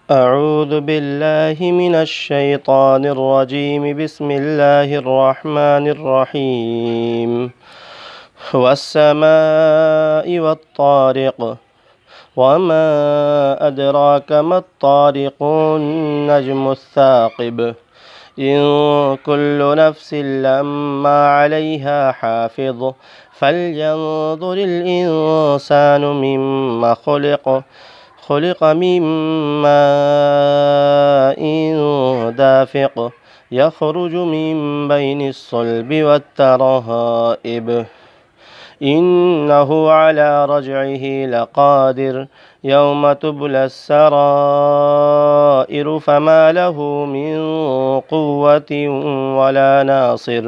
أعوذ بالله من الشيطان الرجيم بسم الله الرحمن الرحيم والسماء والطارق وما أدراك ما الطارق النجم الثاقب إن كل نفس لما عليها حافظ فلينظر الإنسان مما خلق من ماء دافق يخرج من بين الصلب والترائب إنه على رجعه لقادر يوم تبلى السرائر فما له من قوة ولا ناصر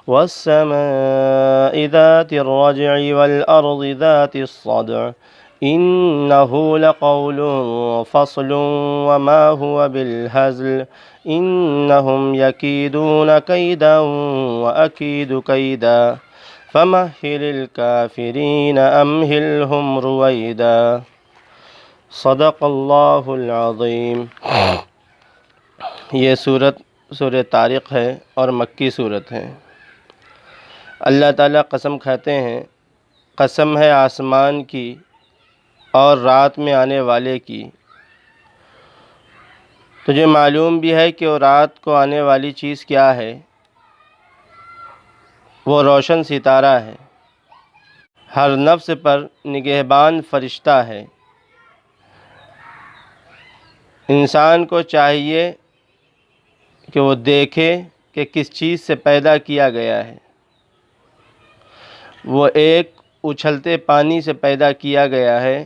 والسماء ذات الرجع والأرض ذات الصدع إنه لقول فصل وما هو بالهزل إنهم يكيدون كيدا وأكيد كيدا فمهل الكافرين أمهلهم رويدا صدق اللہ العظیم۔ یہ سورہ طارق ہے اور مکی سورت ہے۔ اللہ تعالیٰ قسم کھاتے ہیں، قسم ہے آسمان کی اور رات میں آنے والے کی۔ تجھے معلوم بھی ہے کہ وہ رات کو آنے والی چیز کیا ہے؟ وہ روشن ستارہ ہے، ہر نفس پر نگہبان فرشتہ ہے۔ انسان کو چاہیے کہ وہ دیکھے کہ کس چیز سے پیدا کیا گیا ہے۔ وہ ایک اچھلتے پانی سے پیدا کیا گیا ہے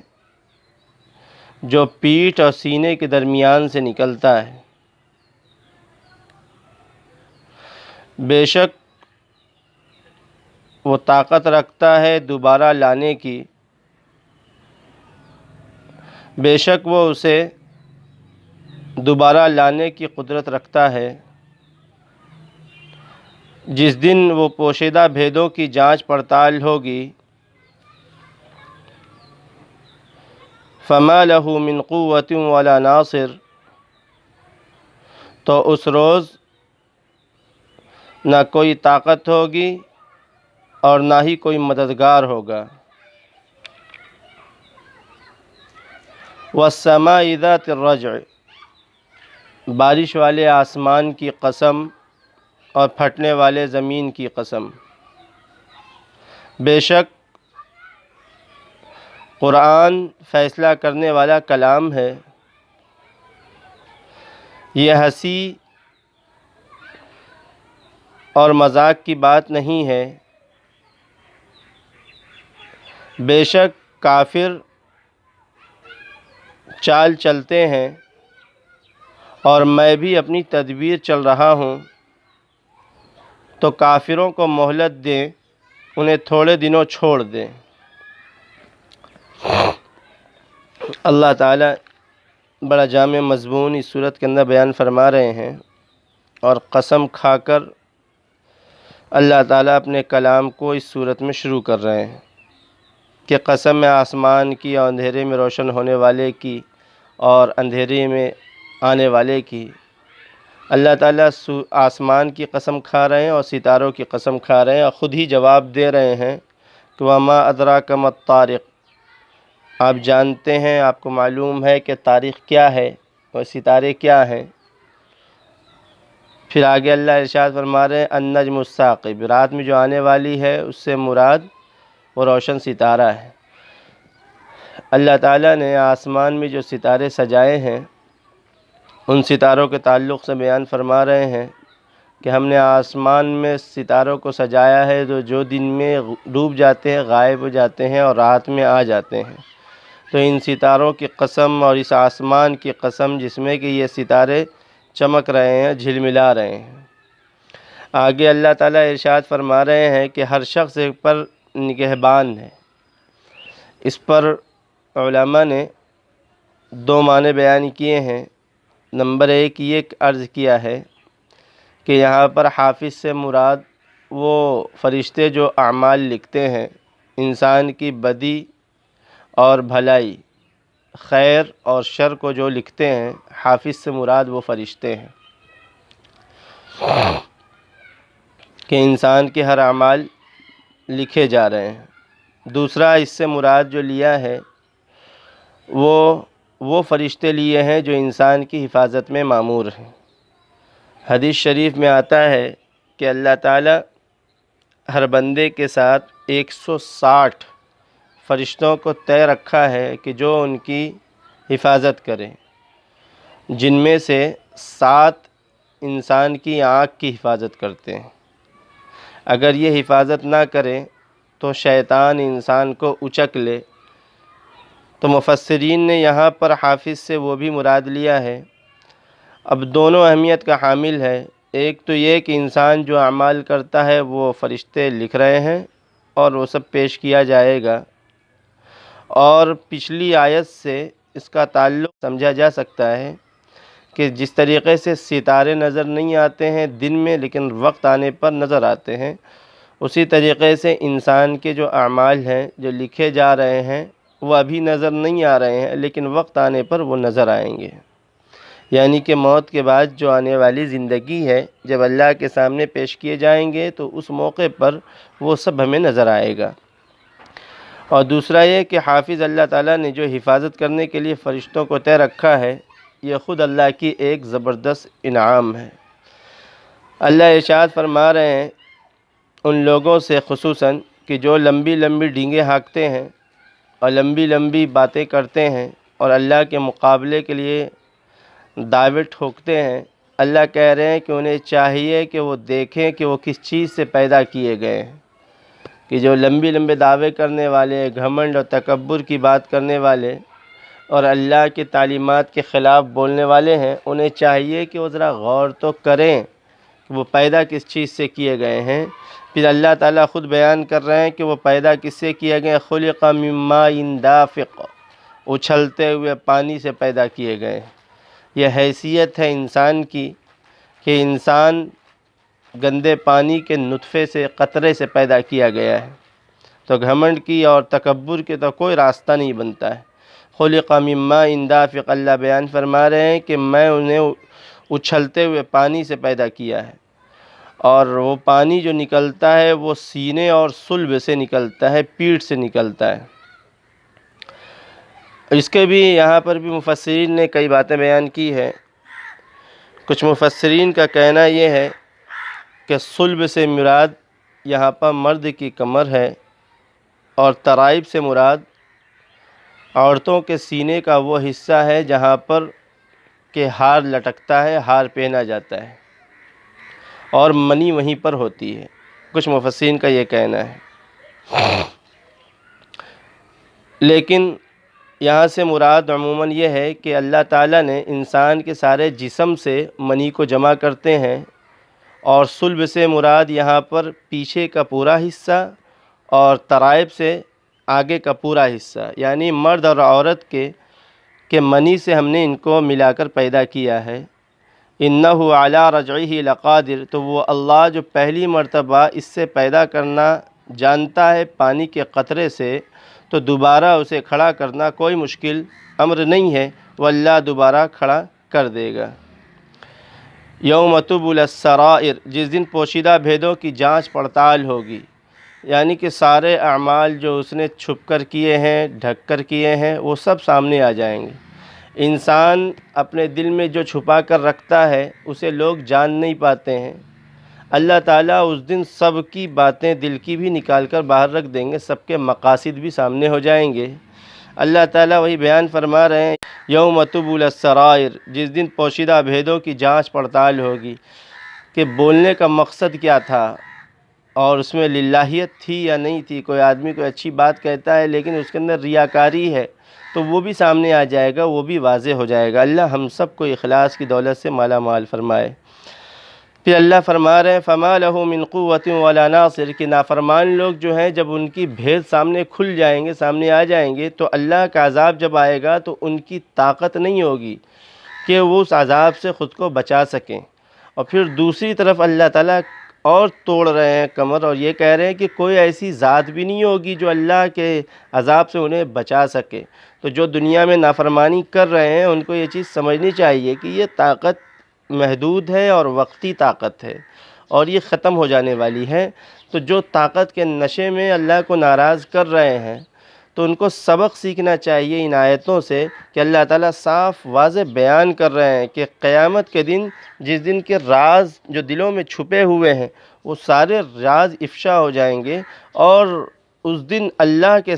جو پیٹھ اور سینے کے درمیان سے نکلتا ہے۔ بے شک وہ طاقت رکھتا ہے دوبارہ لانے کی، بے شک وہ اسے دوبارہ لانے کی قدرت رکھتا ہے۔ جس دن وہ پوشیدہ بھیدوں کی جانچ پڑتال ہوگی، فما له من قوت ولا ناصر، تو اس روز نہ کوئی طاقت ہوگی اور نہ ہی کوئی مددگار ہوگا۔ والسماء ذات الرجع، بارش والے آسمان کی قسم اور پھٹنے والے زمین کی قسم۔ بے شک قرآن فیصلہ کرنے والا کلام ہے۔ یہ ہنسی اور مذاق کی بات نہیں ہے۔ بے شک کافر چال چلتے ہیں اور میں بھی اپنی تدبیر چل رہا ہوں، تو کافروں کو مہلت دیں، انہیں تھوڑے دنوں چھوڑ دیں۔ اللہ تعالیٰ بڑا جامع مضمون اس صورت کے اندر بیان فرما رہے ہیں، اور قسم کھا کر اللہ تعالیٰ اپنے کلام کو اس صورت میں شروع کر رہے ہیں کہ قسم ہے آسمان کی اور اندھیرے میں روشن ہونے والے کی اور اندھیرے میں آنے والے کی۔ اللہ تعالیٰ آسمان کی قسم کھا رہے ہیں اور ستاروں کی قسم کھا رہے ہیں، اور خود ہی جواب دے رہے ہیں کہ وما ادراک ما الطارق، آپ جانتے ہیں، آپ کو معلوم ہے کہ طارق کیا ہے، اور ستارے کیا ہیں۔ پھر آگے اللہ ارشاد فرما رہے ہیں النجم الثاقب، رات میں جو آنے والی ہے اس سے مراد وہ روشن ستارہ ہے۔ اللہ تعالیٰ نے آسمان میں جو ستارے سجائے ہیں، ان ستاروں کے تعلق سے بیان فرما رہے ہیں کہ ہم نے آسمان میں ستاروں کو سجایا ہے جو دن میں ڈوب جاتے ہیں، غائب ہو جاتے ہیں اور رات میں آ جاتے ہیں۔ تو ان ستاروں کی قسم اور اس آسمان کی قسم جس میں کہ یہ ستارے چمک رہے ہیں، جھلملا رہے ہیں۔ آگے اللہ تعالیٰ ارشاد فرما رہے ہیں کہ ہر شخص پر نگہبان ہے۔ اس پر علماء نے دو معنی بیان کیے ہیں۔ نمبر ایک یہ عرض کیا ہے کہ یہاں پر حافظ سے مراد وہ فرشتے جو اعمال لکھتے ہیں، انسان کی بدی اور بھلائی خیر اور شر کو جو لکھتے ہیں، حافظ سے مراد وہ فرشتے ہیں، کہ انسان کے ہر اعمال لکھے جا رہے ہیں۔ دوسرا اس سے مراد جو لیا ہے وہ فرشتے لیے ہیں جو انسان کی حفاظت میں مامور ہیں۔ حدیث شریف میں آتا ہے کہ اللہ تعالیٰ ہر بندے کے ساتھ 160 فرشتوں کو طے رکھا ہے کہ جو ان کی حفاظت کریں، جن میں سے 7 انسان کی آنکھ کی حفاظت کرتے ہیں۔ اگر یہ حفاظت نہ کریں تو شیطان انسان کو اچک لے۔ تو مفسرین نے یہاں پر حافظ سے وہ بھی مراد لیا ہے۔ اب دونوں اہمیت کا حامل ہے۔ ایک تو یہ کہ انسان جو اعمال کرتا ہے وہ فرشتے لکھ رہے ہیں اور وہ سب پیش کیا جائے گا، اور پچھلی آیت سے اس کا تعلق سمجھا جا سکتا ہے کہ جس طریقے سے ستارے نظر نہیں آتے ہیں دن میں لیکن وقت آنے پر نظر آتے ہیں، اسی طریقے سے انسان کے جو اعمال ہیں جو لکھے جا رہے ہیں وہ ابھی نظر نہیں آ رہے ہیں لیکن وقت آنے پر وہ نظر آئیں گے۔ یعنی کہ موت کے بعد جو آنے والی زندگی ہے، جب اللہ کے سامنے پیش کیے جائیں گے تو اس موقع پر وہ سب ہمیں نظر آئے گا۔ اور دوسرا یہ کہ حافظ اللہ تعالیٰ نے جو حفاظت کرنے کے لیے فرشتوں کو طے رکھا ہے، یہ خود اللہ کی ایک زبردست انعام ہے۔ اللہ ارشاد فرما رہے ہیں ان لوگوں سے خصوصاً کہ جو لمبی لمبی ڈینگیں ہانکتے ہیں اور لمبی لمبی باتیں کرتے ہیں اور اللہ کے مقابلے کے لیے دعوے ٹھوکتے ہیں۔ اللہ کہہ رہے ہیں کہ انہیں چاہیے کہ وہ دیکھیں کہ وہ کس چیز سے پیدا کیے گئے ہیں، کہ جو لمبے لمبے دعوے کرنے والے، گھمنڈ اور تکبر کی بات کرنے والے اور اللہ کی تعلیمات کے خلاف بولنے والے ہیں، انہیں چاہیے کہ وہ ذرا غور تو کریں کہ وہ پیدا کس چیز سے کیے گئے ہیں۔ پھر اللہ تعالیٰ خود بیان کر رہے ہیں کہ وہ پیدا کس سے کیے گئے ہیں، خلق من ماء دافق، اچھلتے ہوئے پانی سے پیدا کیے گئے ہیں۔ یہ حیثیت ہے انسان کی کہ انسان گندے پانی کے نطفے سے، قطرے سے پیدا کیا گیا ہے، تو گھمنڈ کی اور تکبر کے تو کوئی راستہ نہیں بنتا ہے۔ خلق من ماء دافق، اللہ بیان فرما رہے ہیں کہ میں انہیں اچھلتے ہوئے پانی سے پیدا کیا ہے، اور وہ پانی جو نکلتا ہے وہ سینے اور صلب سے نکلتا ہے، پیٹھ سے نکلتا ہے۔ اس کے بھی یہاں پر بھی مفسرین نے کئی باتیں بیان کی ہے۔ کچھ مفسرین کا کہنا یہ ہے کہ صلب سے مراد یہاں پر مرد کی کمر ہے، اور ترائب سے مراد عورتوں کے سینے کا وہ حصہ ہے جہاں پر کہ ہار لٹکتا ہے، ہار پہنا جاتا ہے، اور منی وہیں پر ہوتی ہے۔ کچھ مفسرین کا یہ کہنا ہے، لیکن یہاں سے مراد عموماً یہ ہے کہ اللہ تعالیٰ نے انسان کے سارے جسم سے منی کو جمع کرتے ہیں، اور صلب سے مراد یہاں پر پیچھے کا پورا حصہ اور ترائب سے آگے کا پورا حصہ، یعنی مرد اور عورت کے منی سے ہم نے ان کو ملا کر پیدا کیا ہے۔ اِنَّهُ عَلَىٰ رَجْعِهِ لَقَادِرٌ، تو وہ اللہ جو پہلی مرتبہ اس سے پیدا کرنا جانتا ہے پانی کے قطرے سے، تو دوبارہ اسے کھڑا کرنا کوئی مشکل امر نہیں ہے، وہ اللہ دوبارہ کھڑا کر دے گا۔ یوم تبلی السرائر، جس دن پوشیدہ بھیدوں کی جانچ پڑتال ہوگی، یعنی کہ سارے اعمال جو اس نے چھپ کر کیے ہیں، ڈھک کر کیے ہیں، وہ سب سامنے آ جائیں گے۔ انسان اپنے دل میں جو چھپا کر رکھتا ہے اسے لوگ جان نہیں پاتے ہیں، اللہ تعالیٰ اس دن سب کی باتیں دل کی بھی نکال کر باہر رکھ دیں گے، سب کے مقاصد بھی سامنے ہو جائیں گے۔ اللہ تعالیٰ وہی بیان فرما رہے ہیں، یوم تبلی السرائر، جس دن پوشیدہ بھیدوں کی جانچ پڑتال ہوگی، کہ بولنے کا مقصد کیا تھا اور اس میں للہیت تھی یا نہیں تھی۔ کوئی آدمی کوئی اچھی بات کہتا ہے لیکن اس کے اندر ریاکاری ہے، تو وہ بھی سامنے آ جائے گا، وہ بھی واضح ہو جائے گا۔ اللہ ہم سب کو اخلاص کی دولت سے مالا مال فرمائے۔ پھر اللہ فرما رہے ہیں فَمَا لَهُ مِن قُوَّةٍ وَلَا نَاصِرٍ، کہ نافرمان لوگ جو ہیں جب ان کی بھید سامنے کھل جائیں گے، سامنے آ جائیں گے، تو اللہ کا عذاب جب آئے گا تو ان کی طاقت نہیں ہوگی کہ وہ اس عذاب سے خود کو بچا سکیں۔ اور پھر دوسری طرف اللہ تعالیٰ اور توڑ رہے ہیں کمر، اور یہ کہہ رہے ہیں کہ کوئی ایسی ذات بھی نہیں ہوگی جو اللہ کے عذاب سے انہیں بچا سکے۔ تو جو دنیا میں نافرمانی کر رہے ہیں ان کو یہ چیز سمجھنی چاہیے کہ یہ طاقت محدود ہے اور وقتی طاقت ہے، اور یہ ختم ہو جانے والی ہے۔ تو جو طاقت کے نشے میں اللہ کو ناراض کر رہے ہیں تو ان کو سبق سیکھنا چاہیے ان آیتوں سے کہ اللہ تعالیٰ صاف واضح بیان کر رہے ہیں کہ قیامت کے دن، جس دن کے راز جو دلوں میں چھپے ہوئے ہیں وہ سارے راز افشا ہو جائیں گے، اور اس دن اللہ کے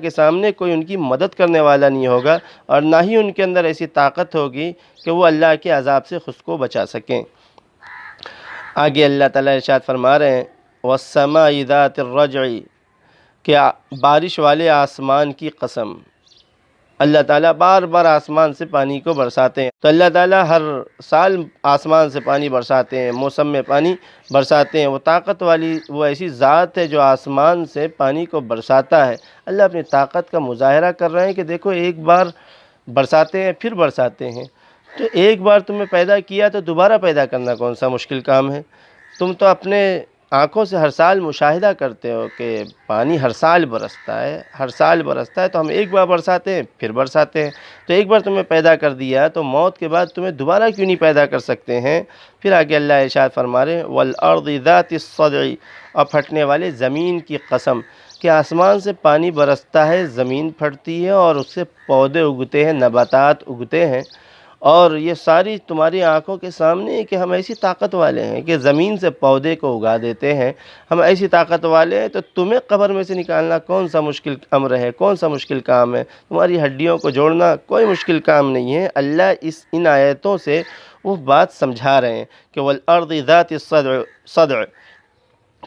سامنے کوئی ان کی مدد کرنے والا نہیں ہوگا، اور نہ ہی ان کے اندر ایسی طاقت ہوگی کہ وہ اللہ کے عذاب سے خود کو بچا سکیں۔ آگے اللہ تعالیٰ ارشاد فرما رہے ہیں وَالسَّمَاءِ ذَاتِ الرَّجْعِ، کہ بارش والے آسمان کی قسم۔ اللہ تعالیٰ بار بار آسمان سے پانی کو برساتے ہیں، تو اللہ تعالیٰ ہر سال آسمان سے پانی برساتے ہیں، موسم میں پانی برساتے ہیں۔ وہ طاقت والی، وہ ایسی ذات ہے جو آسمان سے پانی کو برساتا ہے۔ اللہ اپنی طاقت کا مظاہرہ کر رہے ہیں کہ دیکھو، ایک بار برساتے ہیں پھر برساتے ہیں، تو ایک بار تمہیں پیدا کیا تو دوبارہ پیدا کرنا کون سا مشکل کام ہے؟ تم تو اپنے آنکھوں سے ہر سال مشاہدہ کرتے ہو کہ پانی ہر سال برستا ہے، تو ہم ایک بار برساتے ہیں پھر برساتے ہیں۔ تو ایک بار تمہیں پیدا کر دیا تو موت کے بعد تمہیں دوبارہ کیوں نہیں پیدا کر سکتے ہیں؟ پھر آگے اللہ ارشاد فرما رہے ہیں وَالْأَرْضِ ذَاتِ الصَّدْعِ، اور پھٹنے والے زمین کی قسم، کہ آسمان سے پانی برستا ہے، زمین پھٹتی ہے اور اس سے پودے اگتے ہیں، نباتات اگتے ہیں، اور یہ ساری تمہاری آنکھوں کے سامنے ہے کہ ہم ایسی طاقت والے ہیں کہ زمین سے پودے کو اگا دیتے ہیں۔ ہم ایسی طاقت والے ہیں تو تمہیں قبر میں سے نکالنا کون سا مشکل امر ہے، کون سا مشکل کام ہے؟ تمہاری ہڈیوں کو جوڑنا کوئی مشکل کام نہیں ہے۔ اللہ ان آیتوں سے وہ بات سمجھا رہے ہیں کہ وَالْأَرْضِ ذَاتِ الصَّدْعِ،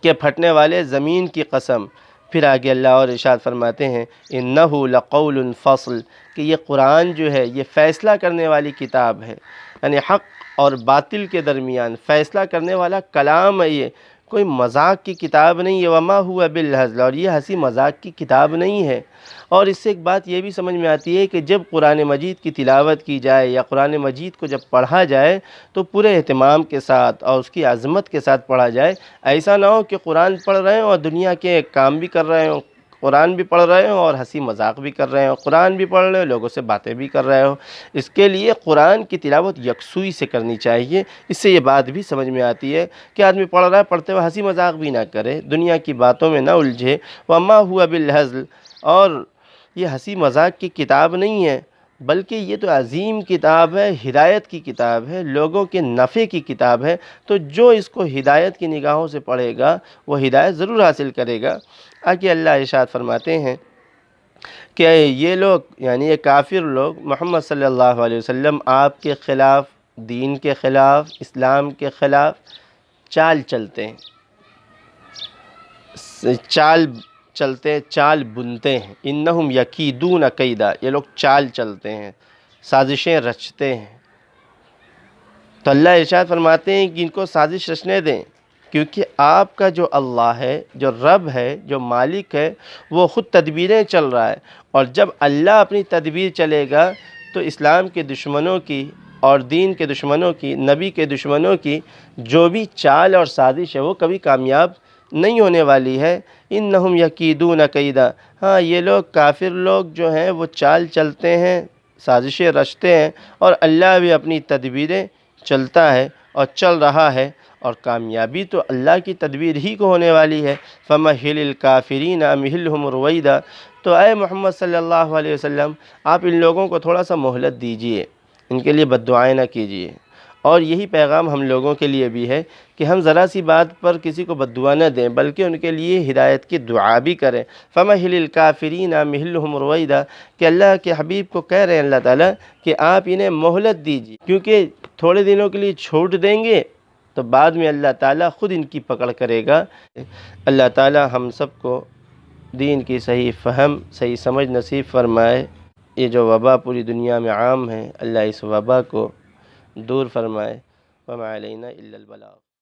کہ پھٹنے والے زمین کی قسم۔ پھر آگے اللہ اور ارشاد فرماتے ہیں إِنَّهُ لَقَوْلٌ فَصْلٌ، کہ یہ قرآن جو ہے یہ فیصلہ کرنے والی کتاب ہے، یعنی حق اور باطل کے درمیان فیصلہ کرنے والا کلام ہے، یہ کوئی مذاق کی کتاب نہیں ہے۔ وَمَا هُوَ بِالْهَزْلِ، اور یہ ہنسی مذاق کی کتاب نہیں ہے۔ اور اس سے ایک بات یہ بھی سمجھ میں آتی ہے کہ جب قرآن مجید کی تلاوت کی جائے یا قرآن مجید کو جب پڑھا جائے تو پورے اہتمام کے ساتھ اور اس کی عظمت کے ساتھ پڑھا جائے۔ ایسا نہ ہو کہ قرآن پڑھ رہے ہوں اور دنیا کے کام بھی کر رہے ہوں، قرآن بھی پڑھ رہے ہوں اور ہنسی مذاق بھی کر رہے ہوں، قرآن بھی پڑھ رہے ہوں، لوگوں سے باتیں بھی کر رہے ہوں۔ اس کے لیے قرآن کی تلاوت یکسوئی سے کرنی چاہیے۔ اس سے یہ بات بھی سمجھ میں آتی ہے کہ آدمی پڑھ رہا ہے، پڑھتے ہوئے ہنسی مذاق بھی نہ کرے، دنیا کی باتوں میں نہ الجھے۔ وَمَا هُوَ بِالْهَزْلِ، اور یہ ہنسی مذاق کی کتاب نہیں ہے، بلکہ یہ تو عظیم کتاب ہے، ہدایت کی کتاب ہے، لوگوں کے نفع کی کتاب ہے۔ تو جو اس کو ہدایت کی نگاہوں سے پڑھے گا وہ ہدایت ضرور حاصل کرے گا۔ آگے اللہ ارشاد فرماتے ہیں کہ یہ لوگ، یعنی یہ کافر لوگ، محمد صلی اللہ علیہ وسلم آپ کے خلاف، دین کے خلاف، اسلام کے خلاف چال چلتے ہیں، چال بنتے ہیں۔ انہم یکیدون کیدا، یہ لوگ چال چلتے ہیں، سازشیں رچتے ہیں۔ تو اللہ ارشاد فرماتے ہیں کہ ان کو سازش رچنے دیں، کیونکہ آپ کا جو اللہ ہے، جو رب ہے، جو مالک ہے، وہ خود تدبیریں چل رہا ہے، اور جب اللہ اپنی تدبیر چلے گا تو اسلام کے دشمنوں کی اور دین کے دشمنوں کی، نبی کے دشمنوں کی جو بھی چال اور سازش ہے وہ کبھی کامیاب نہیں ہونے والی ہے۔ انہم یکیدون کیدا، ہاں یہ لوگ کافر لوگ جو ہیں وہ چال چلتے ہیں، سازشیں رچتے ہیں، اور اللہ بھی اپنی تدبیریں چلتا ہے اور چل رہا ہے، اور کامیابی تو اللہ کی تدبیر ہی کو ہونے والی ہے۔ فَمَهِّلِ الْكَافِرِينَ أَمْهِلْهُمْ رُوَيْدًا، تو اے محمد صلی اللہ علیہ وسلم آپ ان لوگوں کو تھوڑا سا مہلت دیجئے، ان کے لیے بد دعائیں نہ کیجئے۔ اور یہی پیغام ہم لوگوں کے لیے بھی ہے کہ ہم ذرا سی بات پر کسی کو بد دعا نہ دیں، بلکہ ان کے لیے ہدایت کی دعا بھی کریں۔ فَمَهِّلِ الْكَافِرِينَ أَمْهِلْهُمْ رُوَيْدًا، کہ اللہ کے حبیب کو کہہ رہے ہیں اللہ تعالیٰ کہ آپ انہیں مہلت دیجیے، کیونکہ تھوڑے دنوں کے لیے چھوڑ دیں گے تو بعد میں اللہ تعالیٰ خود ان کی پکڑ کرے گا۔ اللہ تعالیٰ ہم سب کو دین کی صحیح فہم، صحیح سمجھ نصیب فرمائے۔ یہ جو وبا پوری دنیا میں عام ہے، اللہ اس وبا کو دور فرمائے۔ وما علینا الا البلاغ۔